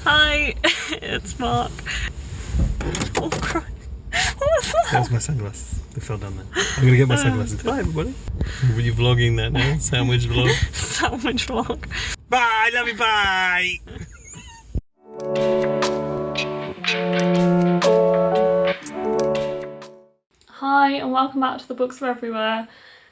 Hi, it's Mark. Oh Christ, what was that? That was my sunglasses. They fell down there. I'm gonna get my sunglasses. Bye everybody. Were you vlogging that now? Sandwich vlog? Sandwich vlog. Bye, love you, bye! Hi and welcome back to the Books Are Everywhere.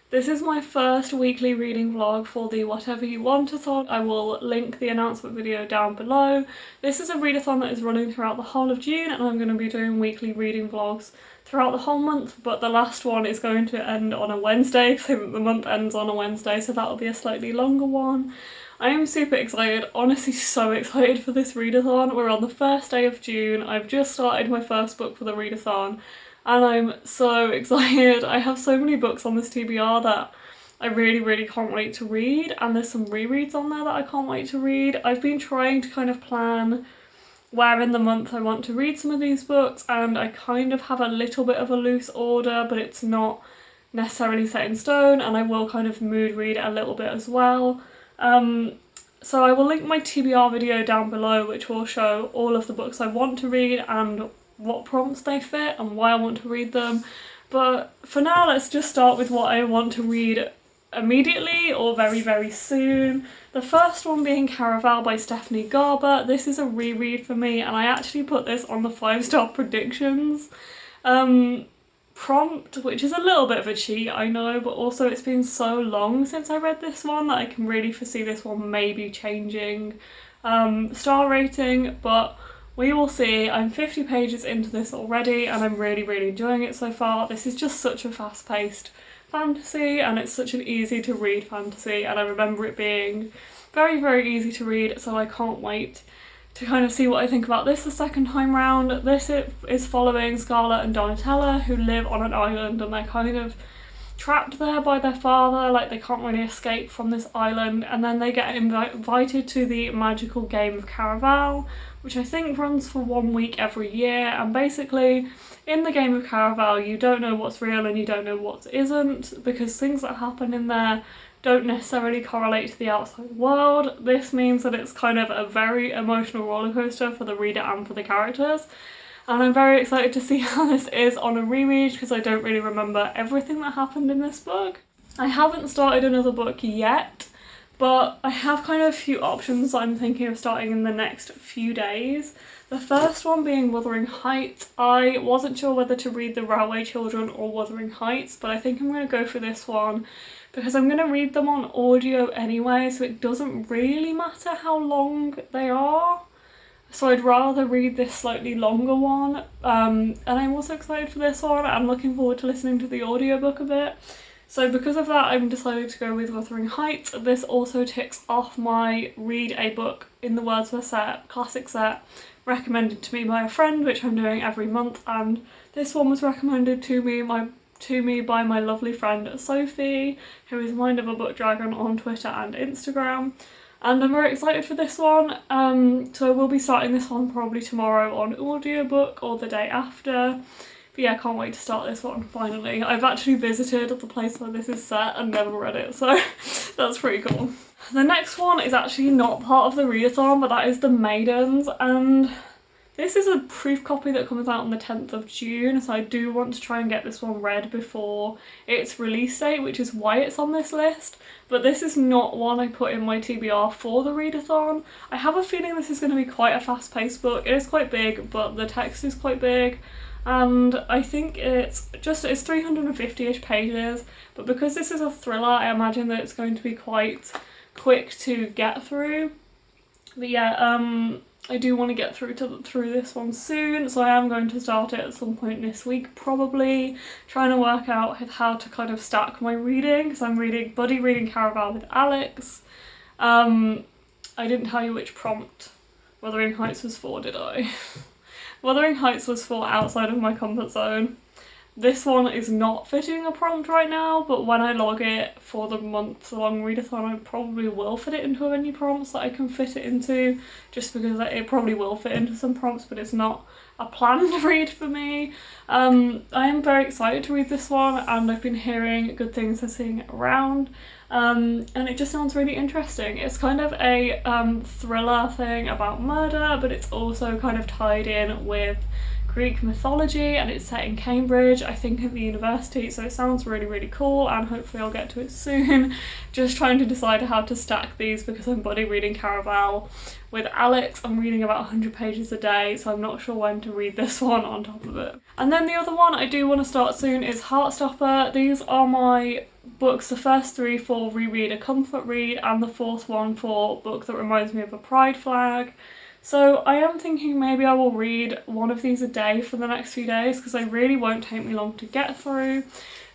This is my first weekly reading vlog for the Whatever-You-Want-a-thon. I will link the announcement video down below. This is a readathon that is running throughout the whole of June, and I'm going to be doing weekly reading vlogs throughout the whole month, but the last one is going to end on a Wednesday, so that the month ends on a Wednesday, so that'll be a slightly longer one. I am super excited, honestly so excited for this readathon. We're on the first day of June. I've just started my first book for the readathon and I'm so excited. I have so many books on this TBR that I really can't wait to read, and there's some rereads on there that I can't wait to read. I've been trying to kind of plan where in the month I want to read some of these books, and I kind of have a little bit of a loose order, but it's not necessarily set in stone, and I will kind of mood read a little bit as well. So I will link my TBR video down below, which will show all of the books I want to read and what prompts they fit and why I want to read them. But for now, let's just start with what I want to read immediately or very soon. The first one being Caraval by Stephanie Garber. This is a reread for me, and I actually put this on the 5-star predictions prompt, which is a little bit of a cheat, I know, but also it's been so long since I read this one that I can really foresee this one maybe changing star rating, but we will see. I'm 50 pages into this already and I'm really enjoying it so far. This is just such a fast-paced fantasy, and it's such an easy to read fantasy, and I remember it being very easy to read, so I can't wait to kind of see what I think about this the second time round. This is following Scarlett and Donatella, who live on an island and they're kind of trapped there by their father, like they can't really escape from this island, and then they get invited to the magical game of Caraval, which I think runs for 1 week every year, and basically in the game of Caraval you don't know what's real and you don't know what isn't, because things that happen in there don't necessarily correlate to the outside world. This means that it's kind of a very emotional rollercoaster for the reader and for the characters, and I'm very excited to see how this is on a reread because I don't really remember everything that happened in this book. I haven't started another book yet, but I have kind of a few options that I'm thinking of starting in the next few days. The first one being Wuthering Heights. I wasn't sure whether to read The Railway Children or Wuthering Heights, but I think I'm going to go for this one because I'm going to read them on audio anyway, so it doesn't really matter how long they are. So I'd rather read this slightly longer one, and I'm also excited for this one. I'm looking forward to listening to the audiobook a bit. So because of that, I'm decided to go with Wuthering Heights. This also ticks off my read a book in the Wordsworth set, classic set, recommended to me by a friend, which I'm doing every month, and this one was recommended to me by my lovely friend Sophie, who is Mind of a Book Dragon on Twitter and Instagram. And I'm very excited for this one, so we'll be starting this one probably tomorrow on audiobook or the day after. But yeah, I can't wait to start this one finally. I've actually visited the place where this is set and never read it, so that's pretty cool. The next one is actually not part of the readathon, but that is The Maidens, and this is a proof copy that comes out on the 10th of June, so I do want to try and get this one read before its release date, which is why it's on this list. But this is not one I put in my TBR for the readathon. I have a feeling this is going to be quite a fast-paced book. It is quite big, but the text is quite big, and I think it's 350-ish pages, but because this is a thriller, I imagine that it's going to be quite quick to get through. But yeah, I do want to get through this one soon, so I am going to start it at some point this week probably, trying to work out how to kind of stack my reading, because I'm buddy reading Caraval with Alex. I didn't tell you which prompt Wuthering Heights was for, did I? Wuthering Heights was for outside of my comfort zone. This one is not fitting a prompt right now, but when I log it for the month-long readathon, I probably will fit it into any prompts that I can fit it into, just because it probably will fit into some prompts, but it's not a planned read for me. I am very excited to read this one, and I've been hearing good things and seeing it around, and it just sounds really interesting. It's kind of a thriller thing about murder, but it's also kind of tied in with Greek mythology, and it's set in Cambridge, I think at the university, so it sounds really, really cool, and hopefully I'll get to it soon. Just trying to decide how to stack these because I'm buddy reading Caraval with Alex. I'm reading about 100 pages a day, so I'm not sure when to read this one on top of it. And then the other one I do want to start soon is Heartstopper. These are my books, the first 3 for reread a comfort read, and the 4th one for book that reminds me of a pride flag. So I am thinking maybe I will read one of these a day for the next few days, because they really won't take me long to get through.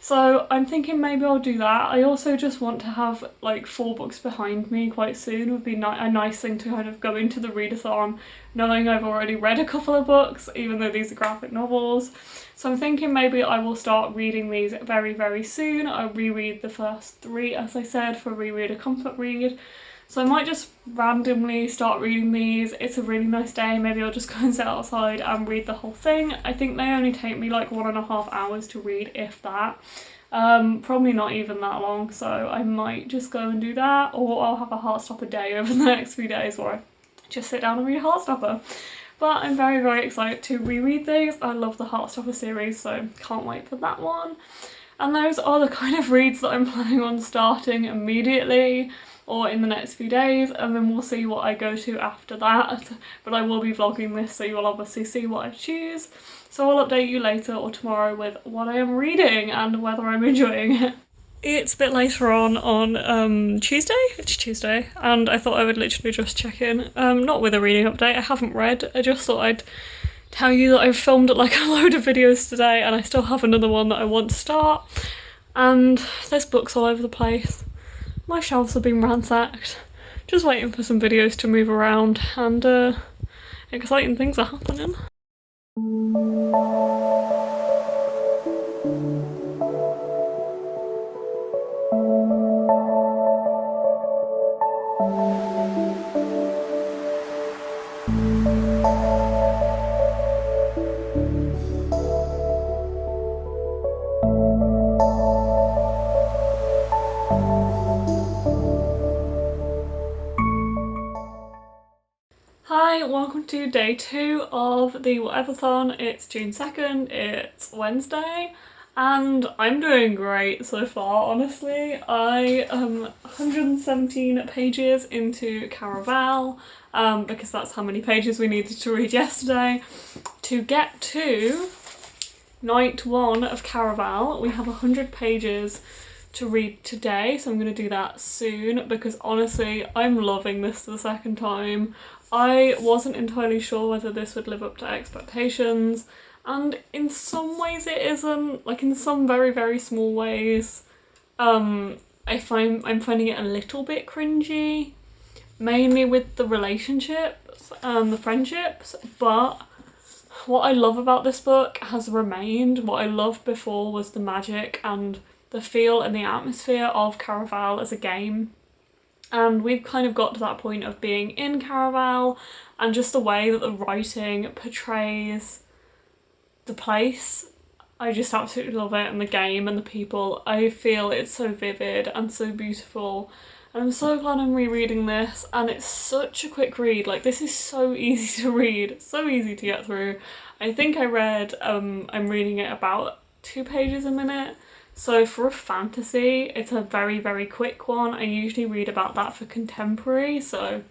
So I'm thinking maybe I'll do that. I also just want to have like 4 books behind me quite soon. It would be a nice thing to kind of go into the readathon knowing I've already read a couple of books, even though these are graphic novels. So I'm thinking maybe I will start reading these very, very soon. I'll reread the first 3, as I said, for reread a comfort read. So I might just randomly start reading these. It's a really nice day. Maybe I'll just go and sit outside and read the whole thing. I think they only take me like 1.5 hours to read, if that. Probably not even that long, so I might just go and do that, or I'll have a Heartstopper day over the next few days where I just sit down and read Heartstopper. But I'm very, very excited to reread these. I love the Heartstopper series, so can't wait for that one. And those are the kind of reads that I'm planning on starting immediately, or in the next few days, and then we'll see what I go to after that. But I will be vlogging this, so you'll obviously see what I choose. So I'll update you later or tomorrow with what I am reading and whether I'm enjoying it. It's a bit later on Tuesday? It's Tuesday, and I thought I would literally just check in. Not with a reading update, I haven't read. I just thought I'd tell you that I've filmed like a load of videos today, and I still have another one that I want to start. And there's books all over the place. My shelves have been ransacked, just waiting for some videos to move around, and exciting things are happening. Hi, welcome to day 2 of the Whatever-a-thon. It's June 2nd, it's Wednesday, and I'm doing great so far, honestly. I am 117 pages into Caraval, because that's how many pages we needed to read yesterday. To get to night 1 of Caraval, we have 100 pages to read today, so I'm going to do that soon, because honestly, I'm loving this the second time. I wasn't entirely sure whether this would live up to expectations, and in some ways it isn't. Like, in some very, very small ways, I'm finding it a little bit cringy, mainly with the relationships and the friendships, but what I love about this book has remained. What I loved before was the magic and the feel and the atmosphere of Caraval as a game. And we've kind of got to that point of being in Caraval, and just the way that the writing portrays the place, I just absolutely love it, and the game and the people. I feel it's so vivid and so beautiful, and I'm so glad I'm rereading this, and it's such a quick read. Like, this is so easy to read, so easy to get through. I think I read, I'm reading it about 2 pages a minute. So for a fantasy, it's a very, very quick one. I usually read about that for contemporary, so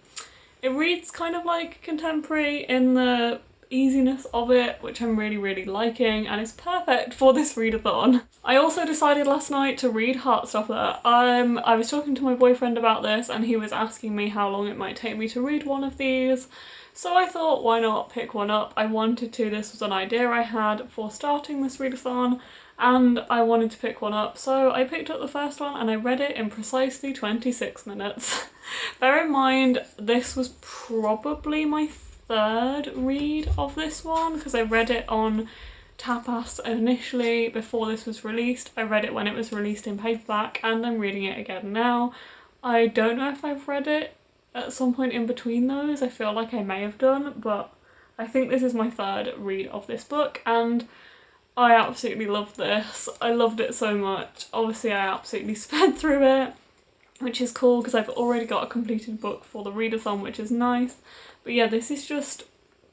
it reads kind of like contemporary in the easiness of it, which I'm really, really liking, and it's perfect for this readathon. I also decided last night to read Heartstopper. I was talking to my boyfriend about this, and he was asking me how long it might take me to read one of these. So I thought, why not pick one up? I wanted to, this was an idea I had for starting this readathon, and I wanted to pick one up, so I picked up the first one and I read it in precisely 26 minutes. Bear in mind, this was probably my 3rd read of this one, because I read it on Tapas initially before this was released. I read it when it was released in paperback, and I'm reading it again now. I don't know if I've read it at some point in between those. I feel like I may have done, but I think this is my third read of this book, and I absolutely loved this. I loved it so much. Obviously I absolutely sped through it, which is cool because I've already got a completed book for the readathon, which is nice. But yeah, this is just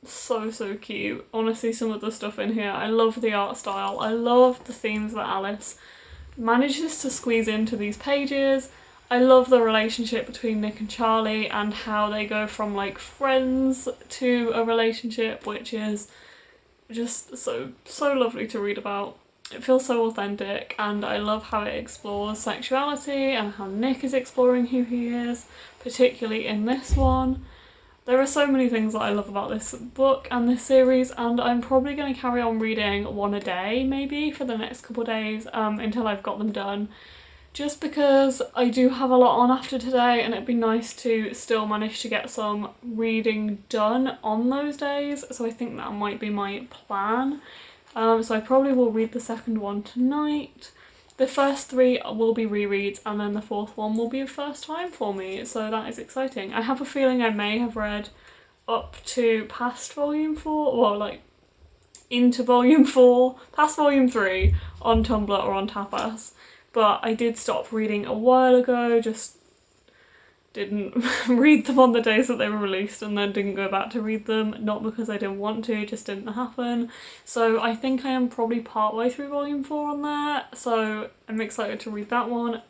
so cute. Honestly, some of the stuff in here, I love the art style. I love the themes that Alice manages to squeeze into these pages. I love the relationship between Nick and Charlie and how they go from like friends to a relationship, which is just so lovely to read about. It feels so authentic, and I love how it explores sexuality and how Nick is exploring who he is, particularly in this one. There are so many things that I love about this book and this series, and I'm probably going to carry on reading one a day maybe for the next couple of days until I've got them done. Just because I do have a lot on after today, and it'd be nice to still manage to get some reading done on those days, so I think that might be my plan. So I probably will read the second one tonight. The first three will be rereads, and then the fourth one will be a first time for me, so that is exciting. I have a feeling I may have read up to past volume 4, well, like into volume 4, past volume 3 on Tumblr or on Tapas. But I did stop reading a while ago, just didn't read them on the days that they were released and then didn't go back to read them, not because I didn't want to, just didn't happen. So I think I am probably partway through volume 4 on there, so I'm excited to read that one.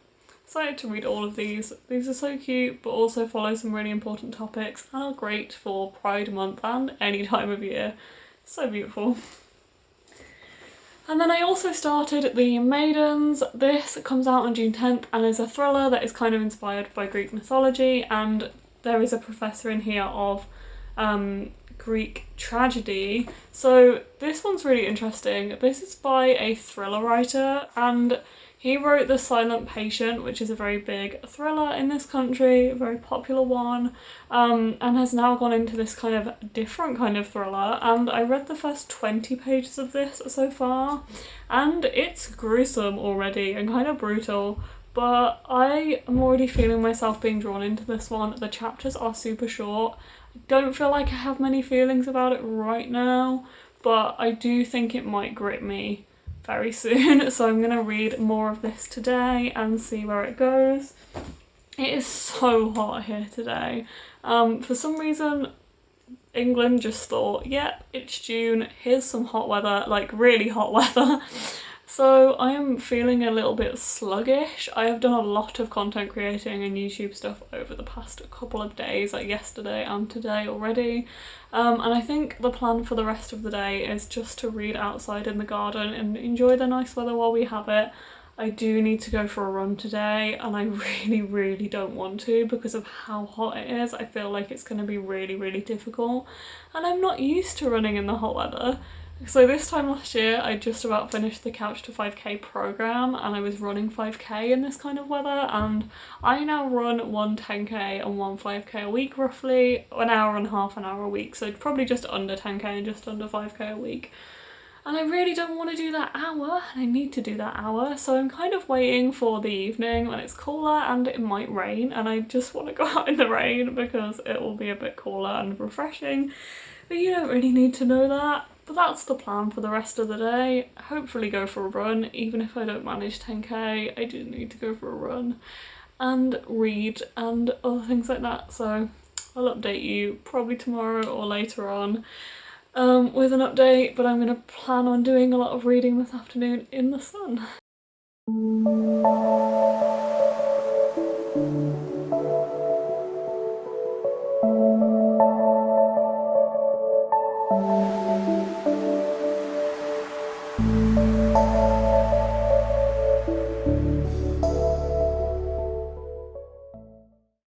Excited to read all of these. These are so cute, but also follow some really important topics and are great for Pride Month and any time of year. So beautiful. And then I also started The Maidens. This comes out on June 10th and is a thriller that is kind of inspired by Greek mythology, and there is a professor in here of Greek tragedy. So this one's really interesting. This is by a thriller writer, and he wrote The Silent Patient, which is a very big thriller in this country, a very popular one, and has now gone into this kind of different kind of thriller. And I read the first 20 pages of this so far, and it's gruesome already and kind of brutal, but I am already feeling myself being drawn into this one. The chapters are super short. I don't feel like I have many feelings about it right now, but I do think it might grip me very soon, so I'm going to read more of this today and see where it goes. It is so hot here today. For some reason England just thought, yep, it's June, here's some hot weather, like really hot weather. So I am feeling a little bit sluggish. I have done a lot of content creating and YouTube stuff over the past couple of days, like yesterday and today already. And I think the plan for the rest of the day is just to read outside in the garden and enjoy the nice weather while we have it. I do need to go for a run today, and I really don't want to because of how hot it is. I feel like it's going to be really difficult, and I'm not used to running in the hot weather. So this time last year I just about finished the Couch to 5k program, and I was running 5k in this kind of weather, and I now run one 10k and one 5k a week, roughly an hour and a half, an hour a week, so probably just under 10k and just under 5k a week. And I really don't want to do that hour, and I need to do that hour, so I'm kind of waiting for the evening when it's cooler and it might rain, and I just want to go out in the rain because it will be a bit cooler and refreshing. But you don't really need to know that. But that's the plan for the rest of the day. Hopefully go for a run, even if I don't manage 10k, I do need to go for a run and read and other things like that. So I'll update you probably tomorrow or later on with an update, but I'm going to plan on doing a lot of reading this afternoon in the sun.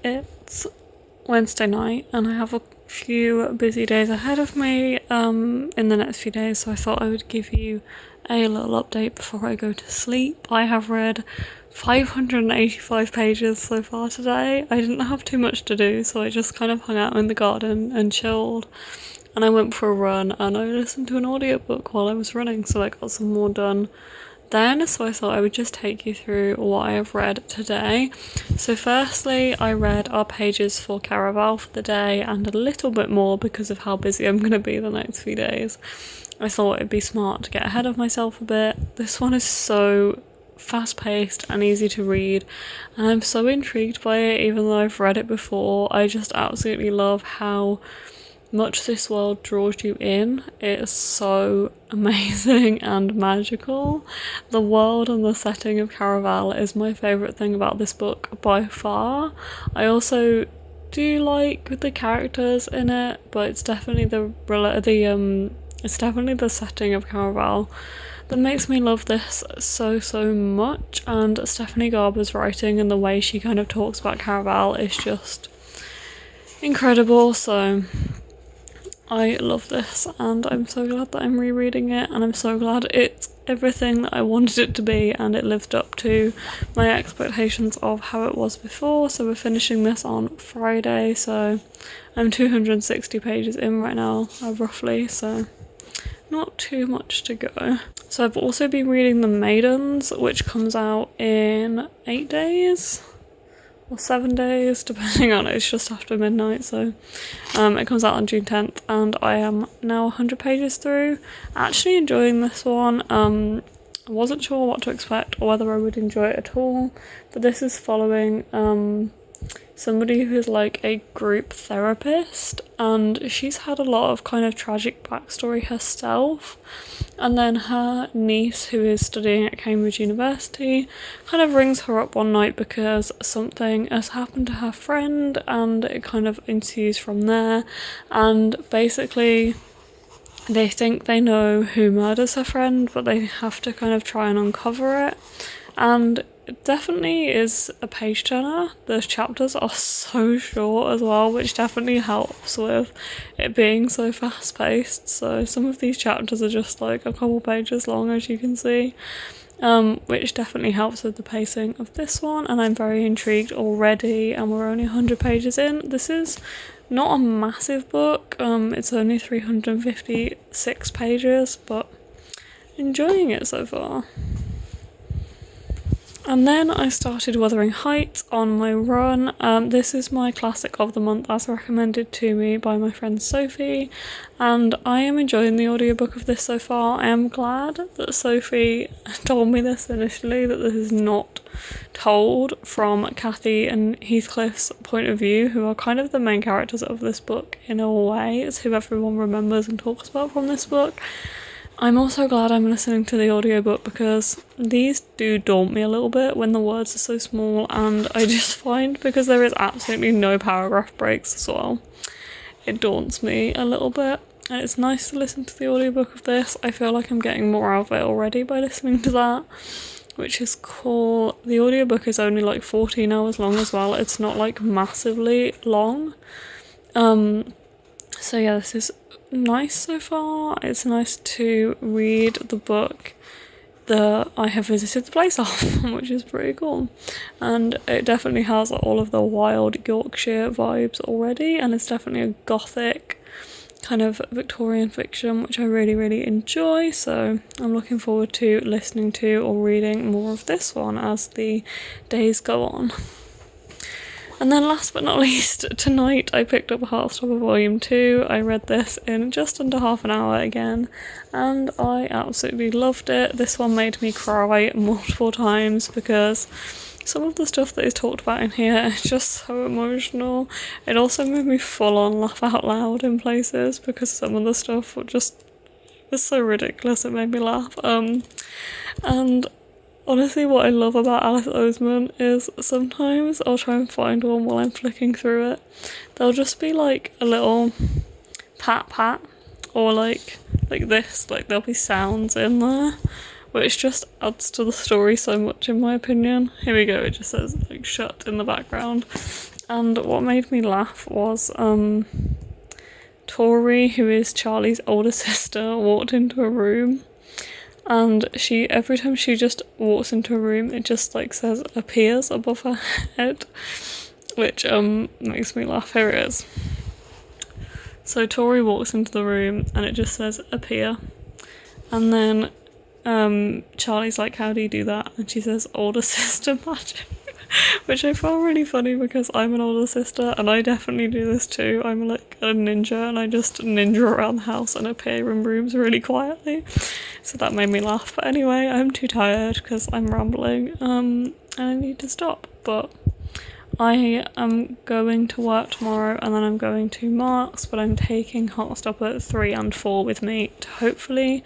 It's Wednesday night and I have a few busy days ahead of me in the next few days, so I thought I would give you a little update before I go to sleep. I have read 585 pages so far today. I didn't have too much to do, so I just kind of hung out in the garden and chilled. and I went for a run and I listened to an audiobook while I was running, so I got some more done then. So I thought I would just take you through what I have read today. So firstly, I read our pages for Caraval for the day and a little bit more because of how busy I'm going to be the next few days. I thought it'd be smart to get ahead of myself a bit. This one is so fast-paced and easy to read, and I'm so intrigued by it even though I've read it before. I just absolutely love how much this world draws you in. It is so amazing and magical. The world and the setting of Caraval is my favourite thing about this book by far. I also do like the characters in it, but it's definitely the setting of Caraval that makes me love this so much. And Stephanie Garber's writing and the way she kind of talks about Caraval is just incredible. So I love this, and I'm so glad that I'm rereading it, and I'm so glad it's everything that I wanted it to be, and it lived up to my expectations of how it was before. So we're finishing this on Friday, so I'm 260 pages in right now, roughly, so not too much to go. So I've also been reading The Maidens, which comes out in 8 days or 7 days, depending on it. It's just after midnight, so it comes out on June 10th, and I am now 100 pages through. Actually enjoying this one. I wasn't sure what to expect or whether I would enjoy it at all, but this is following somebody who's like a group therapist, and she's had a lot of kind of tragic backstory herself, and then her niece, who is studying at Cambridge University, kind of rings her up one night because something has happened to her friend, and it kind of ensues from there. And basically they think they know who murders her friend, but they have to kind of try and uncover it, and it definitely is a page turner. The chapters are so short as well, which definitely helps with it being so fast paced. So some of these chapters are just like a couple pages long, as you can see, which definitely helps with the pacing of this one, and I'm very intrigued already, and we're only 100 pages in. This is not a massive book, it's only 356 pages, but enjoying it so far. And then I started Wuthering Heights on my run. This is my classic of the month as recommended to me by my friend Sophie, and I am enjoying the audiobook of this so far. I am glad that Sophie told me this initially, that this is not told from Kathy and Heathcliff's point of view, who are kind of the main characters of this book in a way. It's who everyone remembers and talks about from this book. I'm also glad I'm listening to the audiobook because these do daunt me a little bit when the words are so small, and I just find, because there is absolutely no paragraph breaks as well, it daunts me a little bit. And it's nice to listen to the audiobook of this. I feel like I'm getting more out of it already by listening to that, which is cool. The audiobook is only like 14 hours long as well. It's not like massively long. So yeah, this is nice so far. It's nice to read the book that I have visited the place of, which is pretty cool, and it definitely has all of the wild Yorkshire vibes already, and it's definitely a gothic kind of Victorian fiction, which I really enjoy. So I'm looking forward to listening to or reading more of this one as the days go on. And then last but not least, tonight I picked up Heartstopper Volume 2. I read this in just under half an hour again, and I absolutely loved it. This one made me cry multiple times because some of the stuff that is talked about in here is just so emotional. It also made me full on laugh out loud in places because some of the stuff was so ridiculous, it made me laugh. And honestly, what I love about Alice Oseman is sometimes I'll try and find one while I'm flicking through it. There'll just be like a little pat, or like this, like there'll be sounds in there, which just adds to the story so much in my opinion. Here we go, it just says like shut in the background. And what made me laugh was Tori, who is Charlie's older sister, walked into a room, and every time she just walks into a room, it just like says appears above her head, which makes me laugh. Here it is. So Tori walks into the room and it just says appear. And then Charlie's like, how do you do that? And she says older sister magic. Which I found really funny because I'm an older sister and I definitely do this too. I'm like a ninja and I just ninja around the house and appear in rooms really quietly. So that made me laugh. But anyway, I'm too tired because I'm rambling and I need to stop. But I am going to work tomorrow and then I'm going to Mark's, but I'm taking Heartstopper 3 and 4 with me to hopefully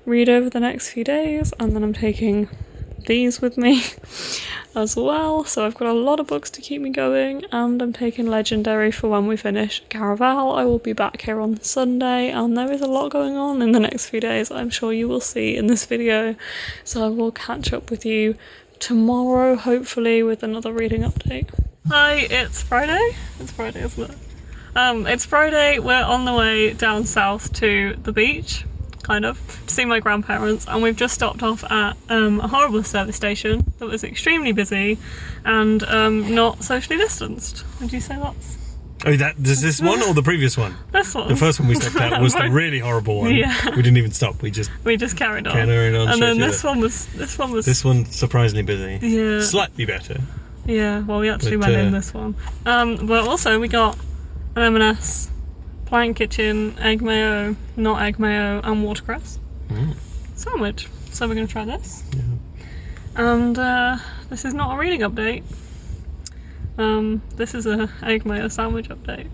read over the next few days, and then I'm taking these with me as well. So I've got a lot of books to keep me going, and I'm taking Legendary for when we finish Caraval. I will be back here on Sunday, and there is a lot going on in the next few days, I'm sure you will see in this video. So I will catch up with you tomorrow, hopefully, with another reading update. Hi, it's Friday. It's Friday, isn't it? It's Friday. We're on the way down south to the beach, kind of, to see my grandparents, and we've just stopped off at a horrible service station that was extremely busy and not socially distanced. Would you say that's... Oh, this one or the previous one? This one. The first one we stopped at was the really horrible one. Yeah. We didn't even stop. We just carried on. Carried on. And then this one was. This one's surprisingly busy. Yeah. Slightly better. Yeah. Well, we actually went in this one. But also we got an M&S, plain kitchen, egg mayo, not egg mayo, and watercress sandwich. So we're going to try this. Yeah. And this is not a reading update. This is a egg mayo sandwich update.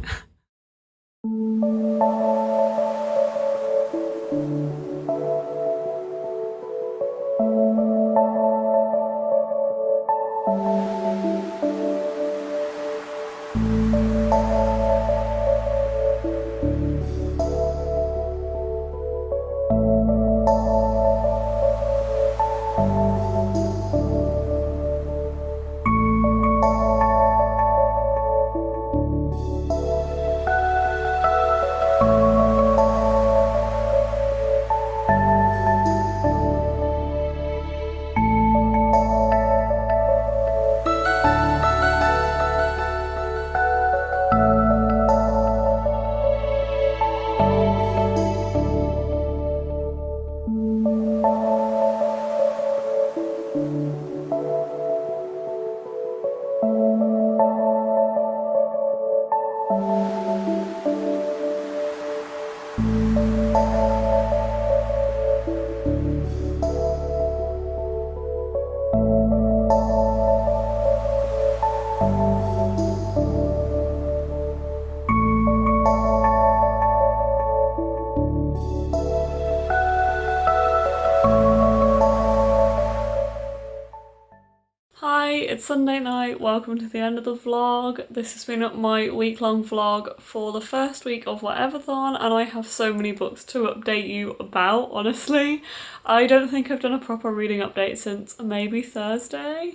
It's Sunday night, welcome to the end of the vlog. This has been my week-long vlog for the first week of Whatever-a-thon, and I have so many books to update you about, honestly. I don't think I've done a proper reading update since maybe Thursday.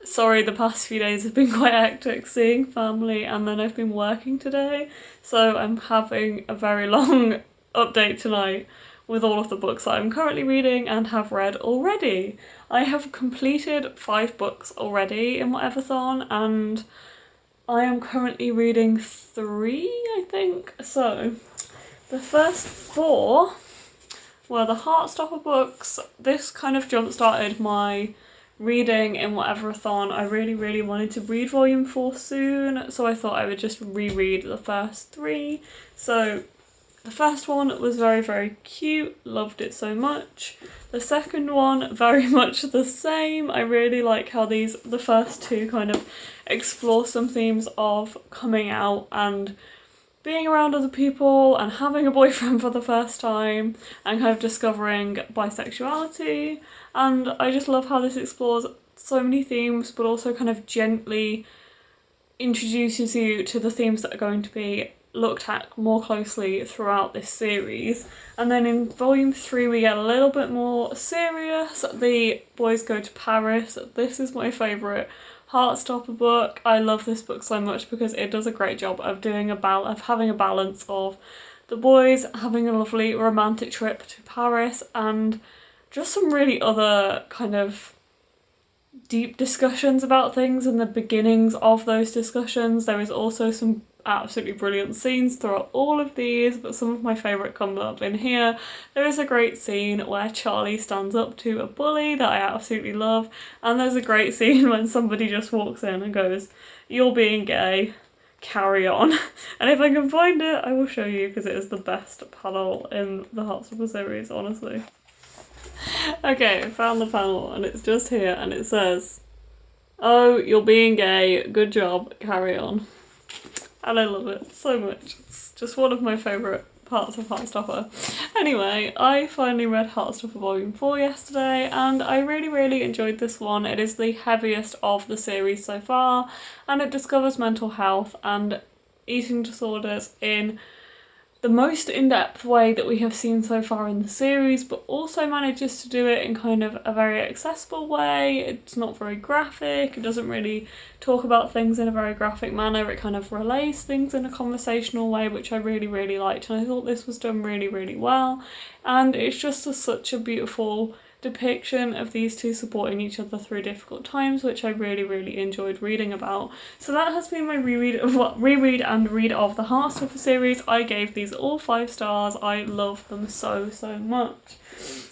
Sorry, the past few days have been quite hectic, seeing family, and then I've been working today, so I'm having a very long update tonight with all of the books that I'm currently reading and have read already. I have completed 5 books already in Whatever-a-thon, and I am currently reading 3, I think. So, the first 4 were the Heartstopper books. This kind of jump-started my reading in Whatever-a-thon. I really wanted to read volume 4 soon, so I thought I would just reread the first 3. So, the first one was very cute, loved it so much. The second one, very much the same. I really like how the first 2 kind of explore some themes of coming out and being around other people and having a boyfriend for the first time and kind of discovering bisexuality. And I just love how this explores so many themes, but also kind of gently introduces you to the themes that are going to be looked at more closely throughout this series. And then in volume 3 we get a little bit more serious. The boys go to Paris. This is my favourite Heartstopper book. I love this book so much because it does a great job of doing having a balance of the boys having a lovely romantic trip to Paris and just some really other kind of deep discussions about things and the beginnings of those discussions. There is also some absolutely brilliant scenes throughout all of these, but some of my favourite come up in here. There is a great scene where Charlie stands up to a bully that I absolutely love, and there's a great scene when somebody just walks in and goes, "You're being gay, carry on." And if I can find it, I will show you, because it is the best panel in the Heartstopper series, honestly. Okay, I found the panel, and it's just here, and it says, "Oh, you're being gay, good job, carry on." And I love it so much. It's just one of my favourite parts of Heartstopper. Anyway, I finally read Heartstopper Volume 4 yesterday, and I really enjoyed this one. It is the heaviest of the series so far, and it discovers mental health and eating disorders in the most in-depth way that we have seen so far in the series, but also manages to do it in kind of a very accessible way. It's not very graphic, it doesn't really talk about things in a very graphic manner, it kind of relays things in a conversational way, which I really liked, and I thought this was done really well. And it's just such a beautiful depiction of these two supporting each other through difficult times, which I really enjoyed reading about. So that has been my reread and read of the Heartstopper series. I gave these all 5 stars. I love them so much.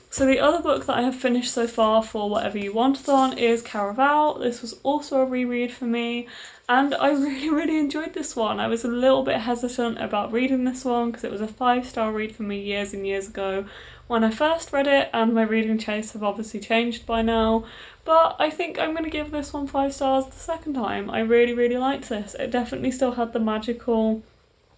So the other book that I have finished so far for Whatever-You-Want-a-thon is Caraval. This was also a reread for me, and I really enjoyed this one. I was a little bit hesitant about reading this one because it was a 5-star read for me years and years ago when I first read it, and my reading tastes have obviously changed by now, but I think I'm going to give this one 5 stars the second time. I really liked this. It definitely still had the magical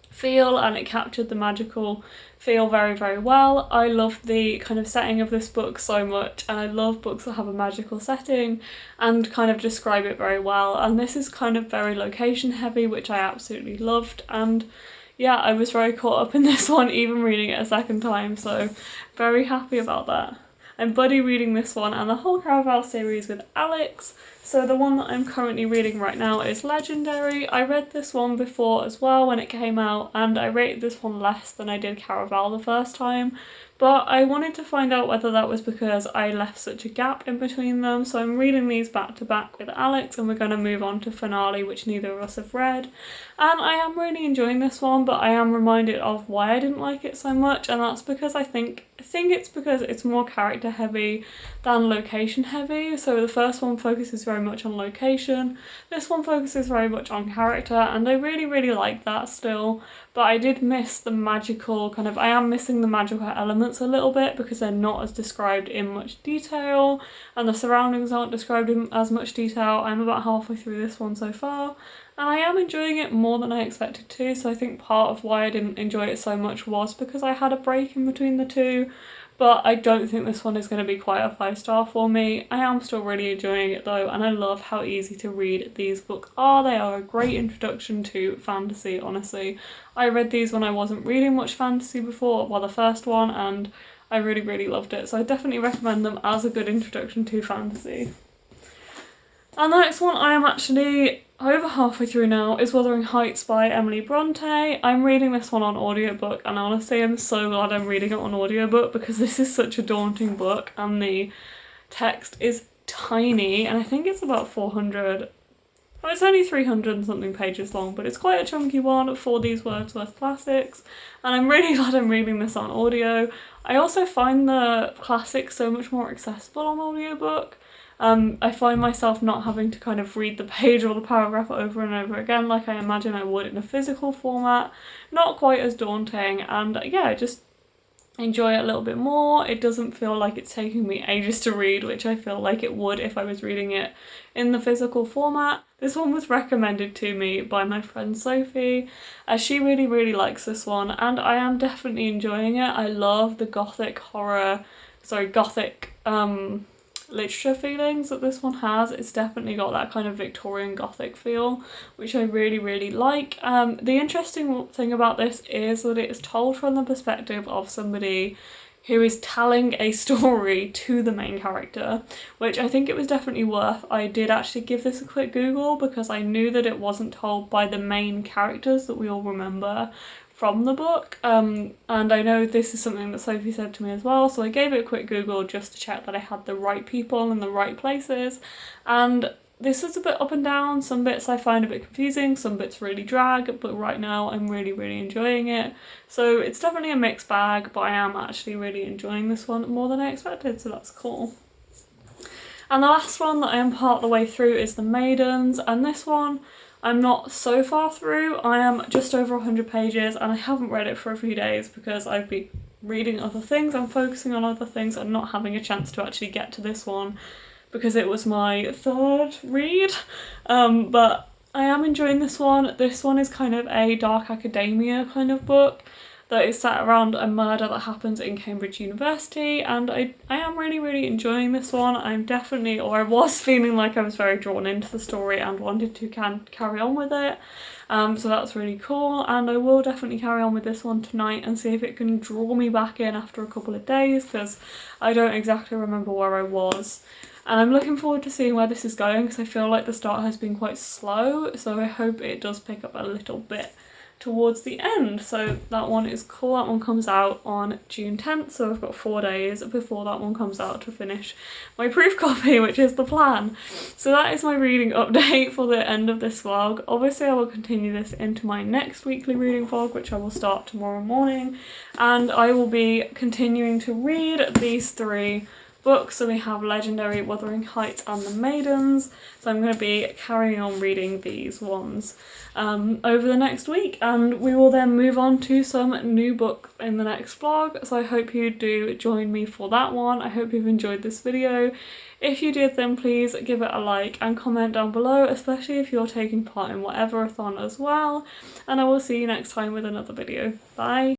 feel, and it captured the magical feel very well. I love the kind of setting of this book so much, and I love books that have a magical setting and kind of describe it very well, and this is kind of very location heavy, which I absolutely loved. And yeah, I was very caught up in this one, even reading it a second time, so very happy about that. I'm buddy reading this one and the whole Caraval series with Alex. So the one that I'm currently reading right now is Legendary. I read this one before as well when it came out, and I rated this one less than I did Caraval the first time, but I wanted to find out whether that was because I left such a gap in between them. So I'm reading these back to back with Alex, and we're going to move on to Finale, which neither of us have read. And I am really enjoying this one, but I am reminded of why I didn't like it so much, and that's because I think it's because it's more character heavy than location heavy. So the first one focuses very much on location, this one focuses very much on character, and I really like that still. But I did miss the magical I am missing the magical elements a little bit because they're not as described in much detail, and the surroundings aren't described in as much detail. I'm about halfway through this one so far, and I am enjoying it more than I expected to, so I think part of why I didn't enjoy it so much was because I had a break in between the two. But I don't think this one is going to be quite a 5-star for me. I am still really enjoying it though, and I love how easy to read these books are. They are a great introduction to fantasy, honestly. I read these when I wasn't reading much fantasy before, well, the first one, and I really loved it. So I definitely recommend them as a good introduction to fantasy. And the next one I am actually over halfway through now is Wuthering Heights by Emily Bronte. I'm reading this one on audiobook, and honestly I'm so glad I'm reading it on audiobook because this is such a daunting book and the text is tiny, and I think it's about 400, well, it's only 300 and something pages long, but it's quite a chunky one for these Wordsworth classics, and I'm really glad I'm reading this on audio. I also find the classics so much more accessible on audiobook. I find myself not having to kind of read the page or the paragraph over and over again like I imagine I would in a physical format. Not quite as daunting, and yeah, I just enjoy it a little bit more. It doesn't feel like it's taking me ages to read, which I feel like it would if I was reading it in the physical format. This one was recommended to me by my friend Sophie, as she really likes this one, and I am definitely enjoying it. I love the gothic literature feelings that this one has. It's definitely got that kind of Victorian Gothic feel, which I really like. The interesting thing about this is that it is told from the perspective of somebody who is telling a story to the main character, which I think it was definitely worth. I did actually give this a quick Google because I knew that it wasn't told by the main characters that we all remember from the book, and I know this is something that Sophie said to me as well, so I gave it a quick Google just to check that I had the right people in the right places, and this is a bit up and down. Some bits I find a bit confusing, some bits really drag, but right now I'm really enjoying it. So it's definitely a mixed bag, but I am actually really enjoying this one more than I expected, so that's cool. And the last one that I am part of the way through is The Maidens, and this one I'm not so far through. I am just over 100 pages and I haven't read it for a few days because I've been reading other things, I'm focusing on other things and not having a chance to actually get to this one because it was my third read. But I am enjoying this one. This one is kind of a dark academia kind of book that is set around a murder that happens in Cambridge University, and I am really enjoying this one. I'm definitely, or I was feeling like I was very drawn into the story and wanted to carry on with it. So that's really cool, and I will definitely carry on with this one tonight and see if it can draw me back in after a couple of days, because I don't exactly remember where I was. And I'm looking forward to seeing where this is going because I feel like the start has been quite slow, so I hope it does pick up a little bit towards the end. So that one is cool. That one comes out on June 10th, so I've got 4 days before that one comes out to finish my proof copy, which is the plan. So that is my reading update for the end of this vlog. Obviously I will continue this into my next weekly reading vlog, which I will start tomorrow morning, and I will be continuing to read these 3 books. So we have Legendary, Wuthering Heights and The Maidens, so I'm going to be carrying on reading these ones over the next week, and we will then move on to some new books in the next vlog, so I hope you do join me for that one. I hope you've enjoyed this video. If you did, then please give it a like and comment down below, especially if you're taking part in Whatever-a-thon as well, and I will see you next time with another video. Bye!